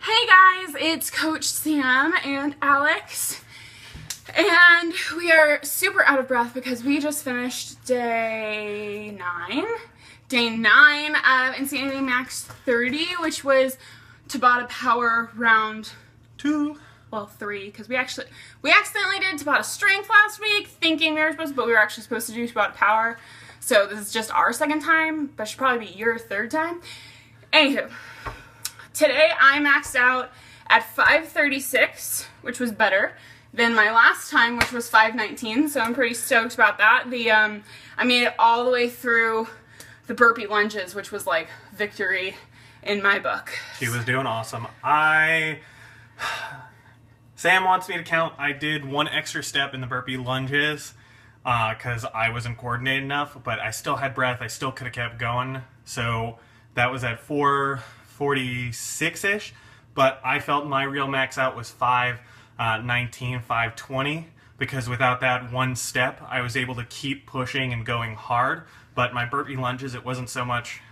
Hey guys, it's Coach Sam and Alex, and we are super out of breath because we just finished day 9 of Insanity Max 30, which was Tabata Power round 2. Well, 3, because we accidentally did Tabata Strength last week, thinking we were supposed to, but we were actually supposed to do Tabata Power, so this is just our second time, but should probably be your third time. Anywho, today I maxed out at 536, which was better than my last time, which was 519, so I'm pretty stoked about that. I made it all the way through the burpee lunges, which was like victory in my book. She was doing awesome. Sam wants me to count. I did one extra step in the burpee lunges because I wasn't coordinated enough, but I still had breath. I still could have kept going. So that was at 446-ish, but I felt my real max out was 519, 520, because without that one step, I was able to keep pushing and going hard. But my burpee lunges, it wasn't so much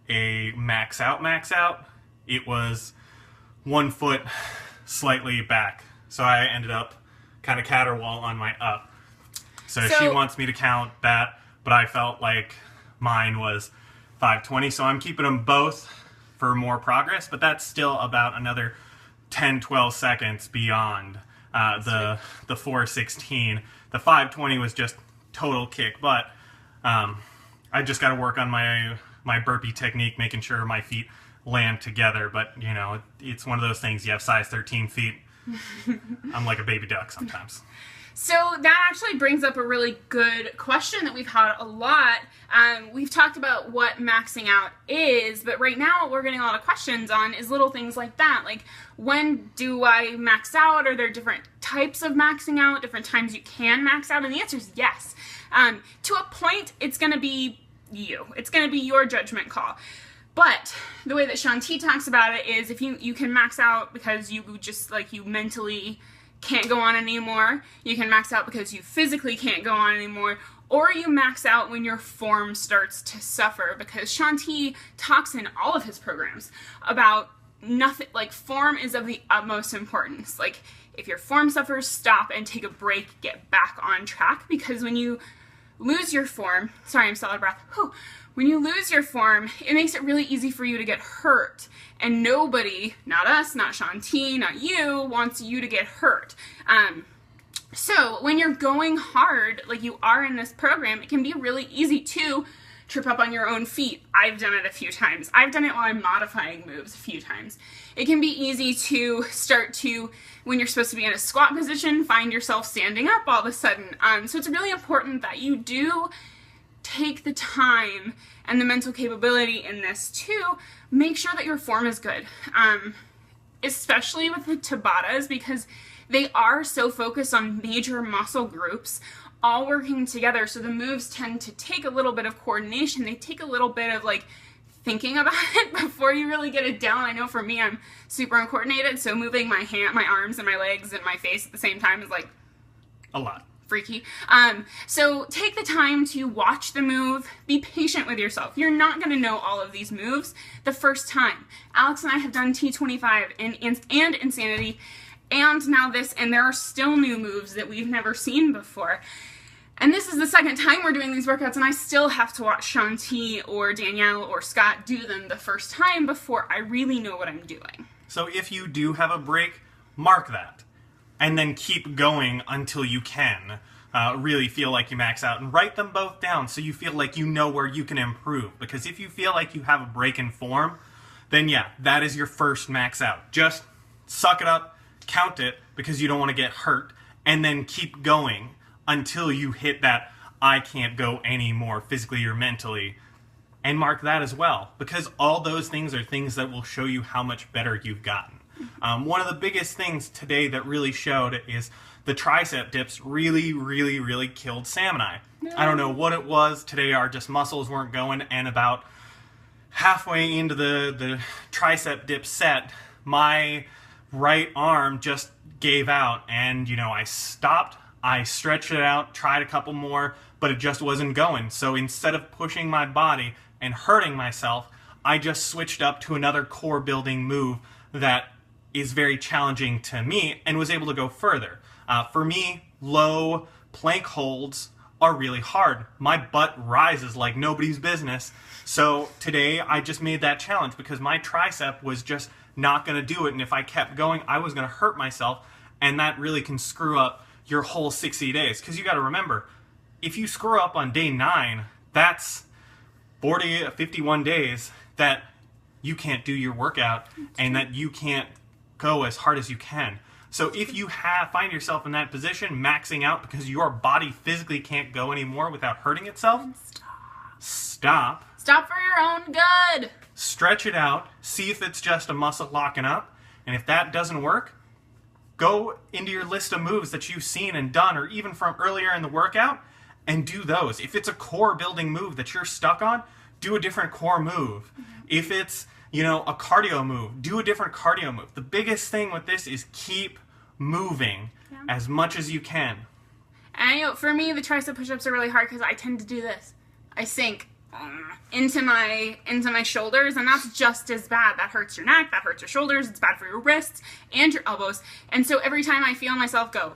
a max out. It was 1 foot slightly back. So I ended up kind of caterwaul on my up. So she wants me to count that, but I felt like mine was 520. So I'm keeping them both for more progress, but that's still about another 10-12 seconds beyond the 416. The 520 was just total kick, but I just got to work on my burpee technique, making sure my feet land together. But you know, it's one of those things. You have size 13 feet. I'm like a baby duck sometimes. So that actually brings up a really good question that we've had a lot. We've talked about what maxing out is, but right now what we're getting a lot of questions on is little things like that. Like, when do I max out? Are there different types of maxing out, different times you can max out? And the answer is yes. To a point, it's going to be you. It's going to be your judgment call. But the way that Shanti talks about it is if you can max out because you just, like, you mentally can't go on anymore, you can max out because you physically can't go on anymore, or you max out when your form starts to suffer, because Shanti talks in all of his programs about nothing, like, form is of the utmost importance. Like, if your form suffers, stop and take a break, get back on track, because when you lose your form, sorry, I'm still out of breath, when you lose your form, it makes it really easy for you to get hurt. And nobody, not us, not Shanti, not you, wants you to get hurt. So when you're going hard, like you are in this program, it can be really easy to trip up on your own feet. I've done it a few times. I've done it while I'm modifying moves a few times. It can be easy to start to, when you're supposed to be in a squat position, find yourself standing up all of a sudden. So it's really important that you do take the time and the mental capability in this to make sure that your form is good, especially with the Tabatas, because they are so focused on major muscle groups all working together, so the moves tend to take a little bit of coordination. They take a little bit of, like, thinking about it before you really get it down. I know for me, I'm super uncoordinated, so moving my arms and my legs and my face at the same time is, like, a lot. Freaky. So take the time to watch the move, be patient with yourself. You're not going to know all of these moves the first time. Alex and I have done T25 and Insanity, and now this, and there are still new moves that we've never seen before. And this is the second time we're doing these workouts, and I still have to watch Shanti or Danielle or Scott do them the first time before I really know what I'm doing. So if you do have a break, mark that. And then keep going until you can really feel like you max out. And write them both down so you feel like you know where you can improve. Because if you feel like you have a break in form, then yeah, that is your first max out. Just suck it up, count it, because you don't want to get hurt, and then keep going until you hit that I can't go anymore physically or mentally. And mark that as well. Because all those things are things that will show you how much better you've gotten. One of the biggest things today that really showed is the tricep dips really killed Sam and I. No. I don't know what it was. Today our just muscles weren't going, and about halfway into the tricep dip set, my right arm just gave out, and you know, I stopped, I stretched it out, tried a couple more, but it just wasn't going. So instead of pushing my body and hurting myself, I just switched up to another core building move that is very challenging to me and was able to go further. For me, low plank holds are really hard. My butt rises like nobody's business. So today I just made that challenge because my tricep was just not going to do it. And if I kept going, I was going to hurt myself. And that really can screw up your whole 60 days. Because you got to remember, if you screw up on day 9, that's 51 days that you can't do your workout and that you can't go as hard as you can. So if you find yourself in that position, maxing out because your body physically can't go anymore without hurting itself, stop. Stop for your own good. Stretch it out. See if it's just a muscle locking up. And if that doesn't work, go into your list of moves that you've seen and done, or even from earlier in the workout, and do those. If it's a core building move that you're stuck on, do a different core move. If it's, a cardio move, do a different cardio move. The biggest thing with this is keep moving as much as you can. And for me, the tricep push-ups are really hard because I tend to do this. I sink into my shoulders, and that's just as bad. That hurts your neck, that hurts your shoulders, it's bad for your wrists and your elbows. And so every time I feel myself go,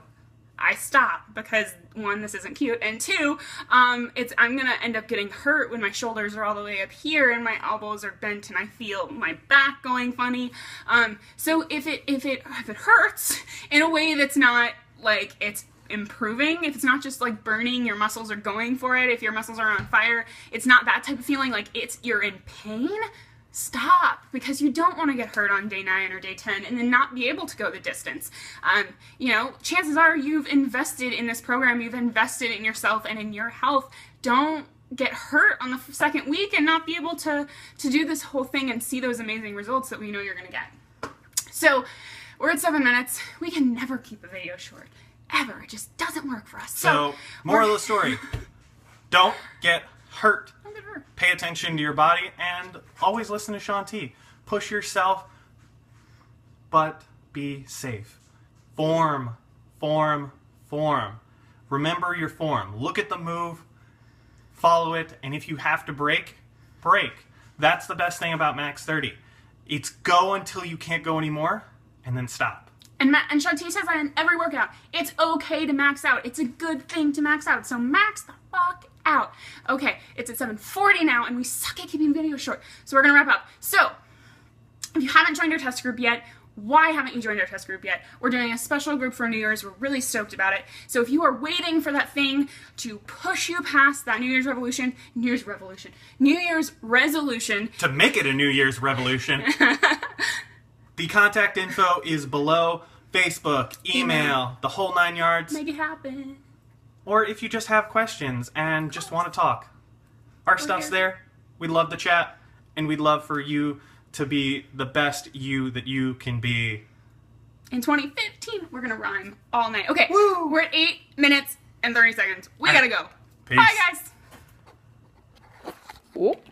I stop because 1, this isn't cute, and 2, I'm gonna end up getting hurt when my shoulders are all the way up here and my elbows are bent and I feel my back going funny. So if it hurts in a way that's not like it's improving, if it's not just like burning, your muscles are going for it, if your muscles are on fire, it's not that type of feeling like you're in pain, stop, because you don't want to get hurt on day 9 or day 10 and then not be able to go the distance. Chances are you've invested in this program, you've invested in yourself and in your health. Don't get hurt on the second week and not be able to do this whole thing and see those amazing results that we know you're going to get. So we're at 7 minutes. We can never keep a video short. Ever. It just doesn't work for us. So moral of the story, don't get hurt. Pay attention to your body and always listen to Shaun T. Push yourself, but be safe. Form. Remember your form. Look at the move, follow it, and if you have to break. That's the best thing about Max30. It's go until you can't go anymore, and then stop. And Shaun T says that in every workout. It's okay to max out. It's a good thing to max out. So max the fuck out. Okay, it's at 7:40 now, and we suck at keeping videos short. So we're going to wrap up. So, if you haven't joined our test group yet, why haven't you joined our test group yet? We're doing a special group for New Year's. We're really stoked about it. So if you are waiting for that thing to push you past that New Year's resolution. To make it a New Year's revolution. The contact info is below. Facebook, email, the whole 9 yards. Make it happen. Or if you just have questions and just want to talk. Our stuff's there. We'd love to chat. And we'd love for you to be the best you that you can be. In 2015, we're going to rhyme all night. Okay, Woo! We're at 8 minutes and 30 seconds. We got to go. Peace. Bye, guys.